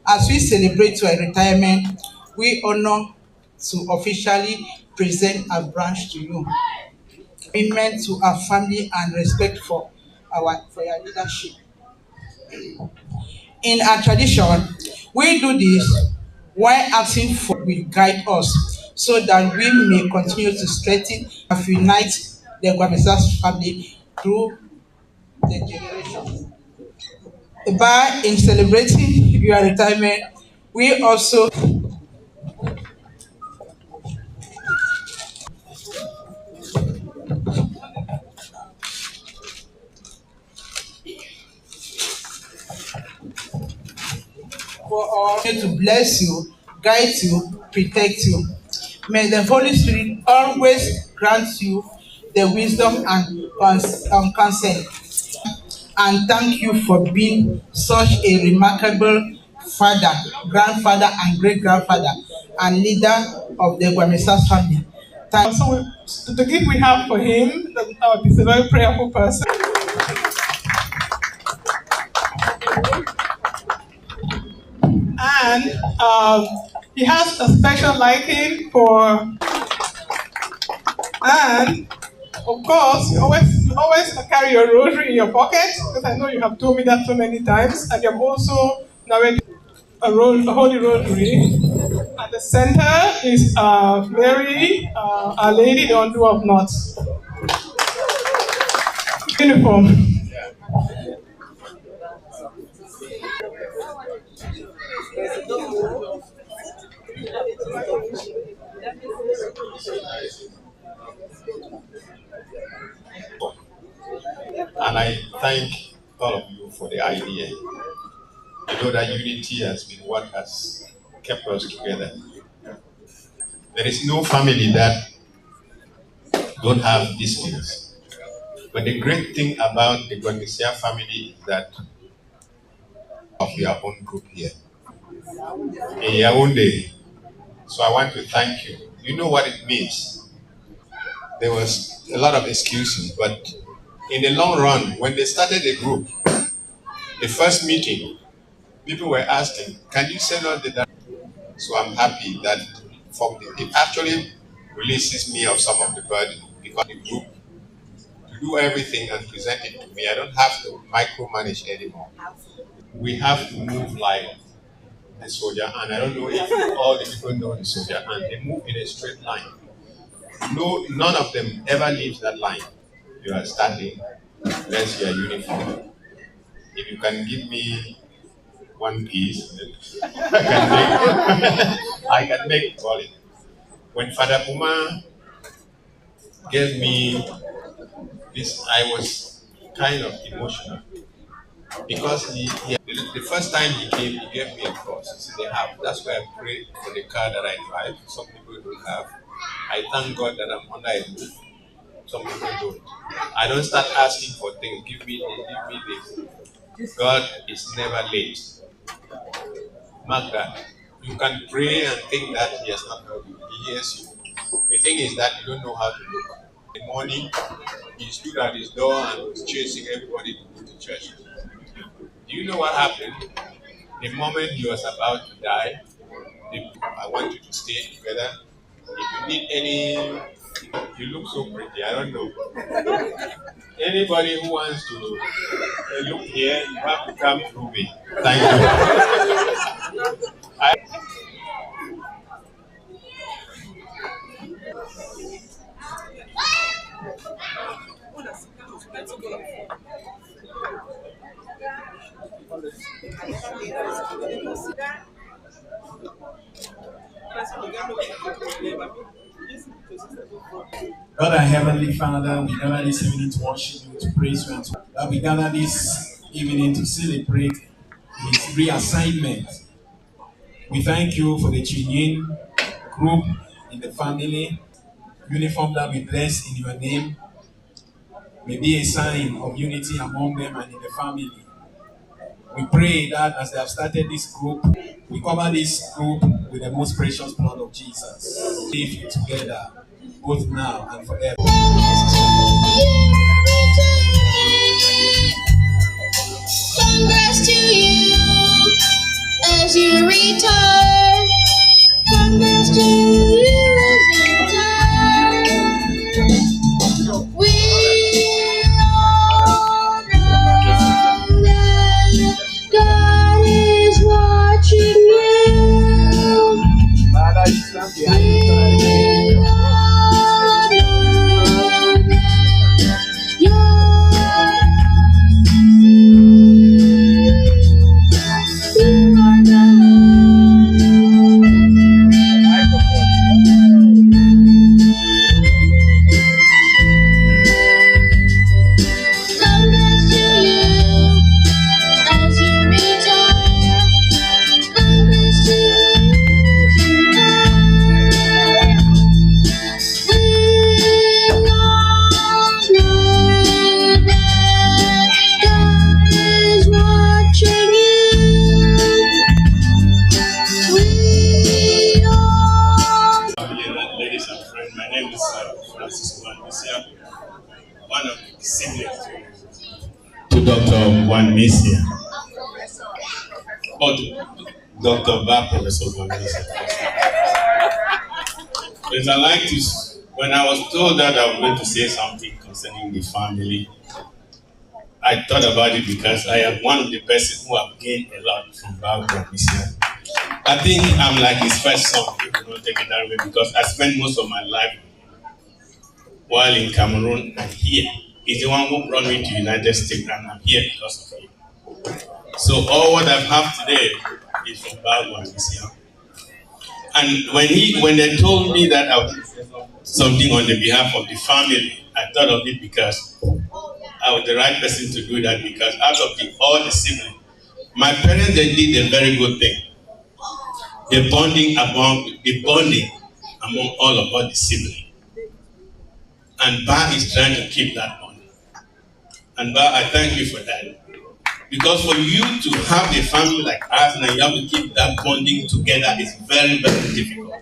as we celebrate your retirement, we honor to officially present a branch to you. Commitment to our family and respect for your leadership. In our tradition, we do this while asking for will guide us so that we may continue to strengthen and unite the Gwanmesia family through the generations. By in celebrating your retirement, we also for all to bless you, guide you, protect you. May the Holy Spirit always grant you the wisdom and consent. And thank you for being such a remarkable father, grandfather, and great-grandfather, and leader of the Gwanmesia family.
So the gift we have for him, he's a very prayerful person. And he has a special liking for, and of course, you always carry your rosary in your pocket, because I know you have told me that so many times, and you have also narrated a holy rosary. At the center is Mary, Our Lady, the Undoer of Knots. Uniform.
And I thank all of you for the idea. I know that unity has been what has kept us together. There is no family that don't have these things. But the great thing about the Gwanmesia family is that of your own group here in Yaoundé. So I want to thank you. You know what it means. There was a lot of excuses, but in the long run, when they started the group, the first meeting, people were asking, can you send us the direction? So I'm happy that it actually releases me of some of the burden because the group to do everything and present it to me. I don't have to micromanage anymore. We have to move like a soldier, and I don't know if all the people know the soldier, and they move in a straight line. No, none of them ever leaves that line. You are standing, that's your uniform. If you can give me one piece, I can make it. When Father Puma gave me this, I was kind of emotional because the first time he came, he gave me a cross. He said, that's why I prayed for the car that I drive. Some people don't have. I thank God that I'm under a roof. Some people don't. I don't start asking for things. Give me this. God is never late. Mark that. You can pray and think that He has not heard you. He hears you. The thing is that you don't know how to look. In the morning, he stood at his door and was chasing everybody to go to church. Do you know what happened? The moment he was about to die, I want you to stay together. If you need any, you look so pretty, I don't know. Anybody who wants to look here, you have to come through me. Thank you.
God our Heavenly Father, we gather this evening to worship you, to praise you, and that we gather this evening to celebrate His reassignment. We thank you for the Chinyin group in the family, uniform that we bless in your name, may be a sign of unity among them and in the family. We pray that as they have started this group, we cover this group with the most precious blood of Jesus. Live you together, both now and forever.
Congrats to you as you retire. Congrats to you as you retire. We all know that God is watching you. We all know that you are
ladies and friends, my name is Gwanmesia, one of the siblings to Dr. Gwanmesia. Or Dr. Professor Gwanmesia. But I like to, when I was told that I was going to say something concerning the family, I thought about it because I am one of the persons who have gained a lot from Gwanmesia. I think I'm like his first son, if you don't take it that way, because I spent most of my life while in Cameroon and here. He's the one who brought me to the United States, and I'm here because of him. So all what I have today is from Gwanmesia. And when they told me that I would say something on the behalf of the family, I thought of it because I was the right person to do that, because out of all the siblings, my parents, they did a very good thing. a bonding among all of us, the siblings. And Ba is trying to keep that bonding. And Ba, I thank you for that. Because for you to have a family like us and you have to keep that bonding together is very, very difficult.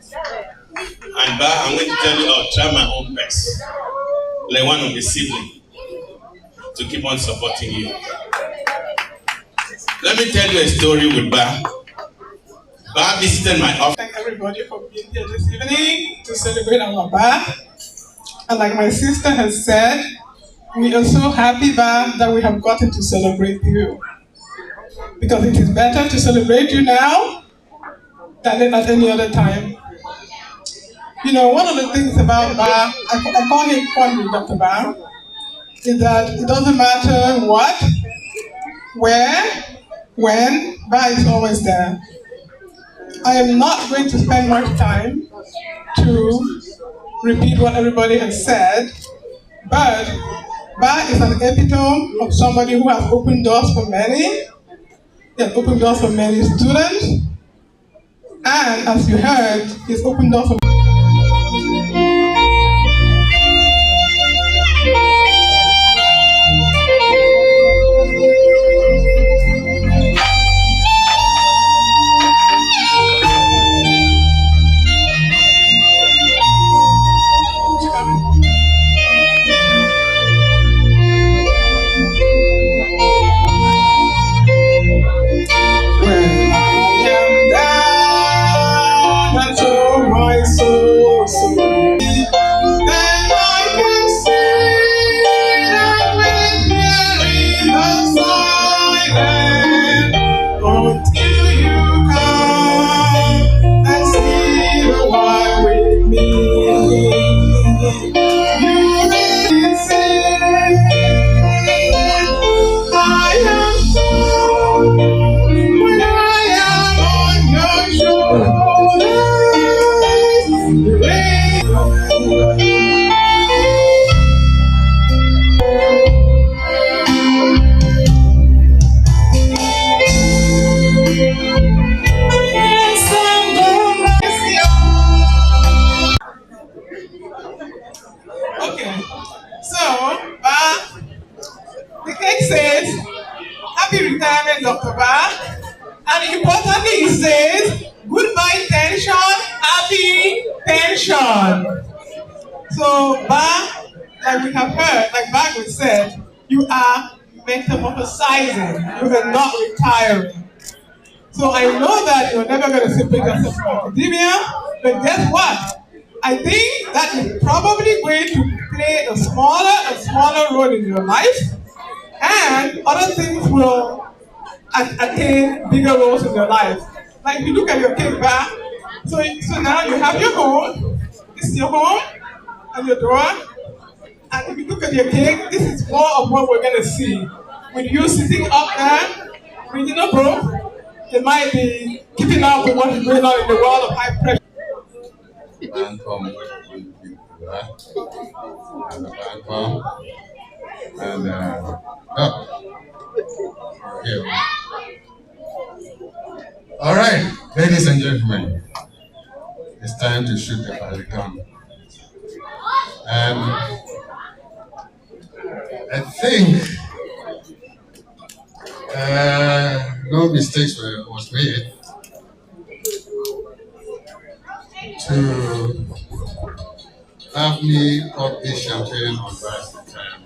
And Ba, I'm going to tell you, I'll try my own best, like one of the siblings, to keep on supporting you. Let me tell you a story with Ba. Ba visited my office.
Thank everybody for being here this evening to celebrate our Ba. And like my sister has said, we are so happy, Ba, that we have gotten to celebrate you. Because it is better to celebrate you now than at any other time. You know, one of the things about Ba, I call him Kwame, Dr. Ba, is that it doesn't matter what, where, when, Ba is always there. I am not going to spend much time to repeat what everybody has said, but Ba is an epitome of somebody who has opened doors for many. He has opened doors for many students, and as you heard, he's opened doors for Dr. Ba, and importantly it says, goodbye tension, happy pension. So Ba, like we have heard, like Bagwood said, you are metamorphosizing, you are not retiring. So I know that you're never going to separate yourself from academia, but guess what? I think that is probably going to play a smaller and smaller role in your life, and other things will attain bigger roles in your life. Like if you look at your cake back, so now you have your home, this is your home, and your door, and if you look at your cake, this is more of what we're going to see. With you sitting up there, reading a book, it might be keeping up with what is going on in the world of high pressure.
All right, ladies and gentlemen, it's time to shoot the Pelican. I think no mistakes was made to have me pop this champagne on Thursday time.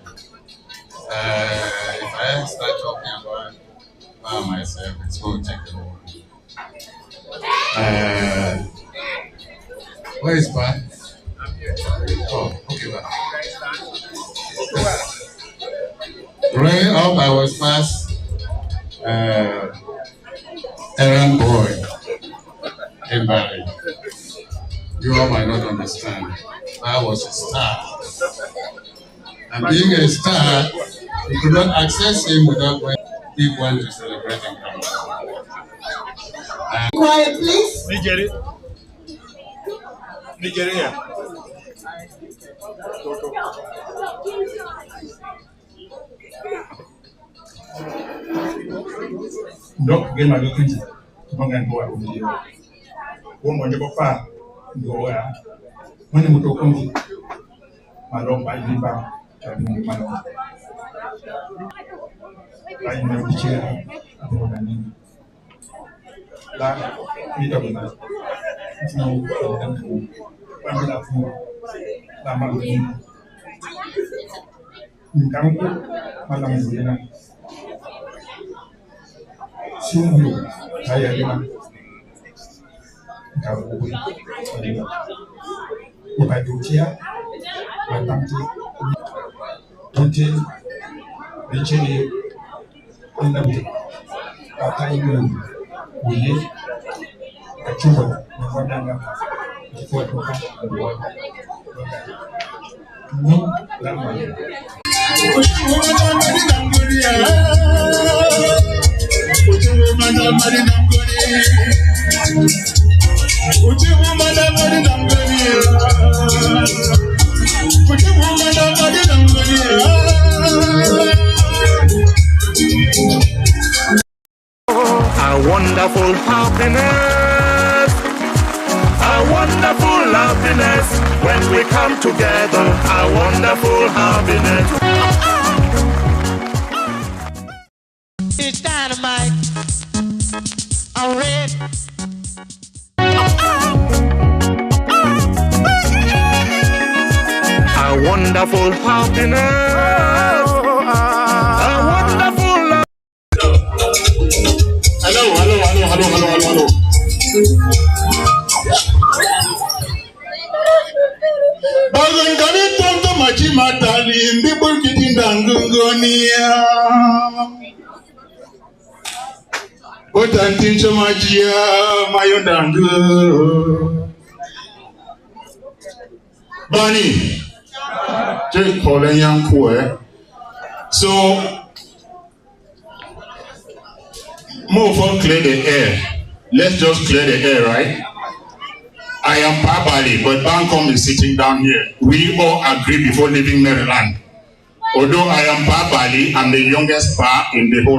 If I start talking about by myself, it's going to take a while. Where is Pat? Oh, okay, Pat. Growing up, I was first errand boy in Bali. You all might not understand. I was a star. And being a star, you could not access him without when he went to celebrate in Cameroon.
Quiet, please.
Nigeria.
Donc, game à l'autre, tu vas gagner quoi au milieu. woman the papa go when you go come malong by liba malong by my chair la mi to na no pamela fu la malong kamu malam bulan sungguh saya lima kamu bukan dunia matang tu mungkin di sini anda kata ini boleh cuba menggunakan foto dua no lama
A wonderful happiness, a wonderful happiness. When we come together, a wonderful happiness.
It's dynamite. I'm red.
A wonderful happiness, a wonderful love.
Hello. Bazangani tonto machi matali mbibu kitinda ngungonia. Otantincho machia mayondangu. Bani, take calling young kwe. So, move on, clear the air. Let's just clear the air, right? I am Pabali, but Bankom is sitting down here. We all agree before leaving Maryland. Although I am Pabali, I'm the youngest Pa in the whole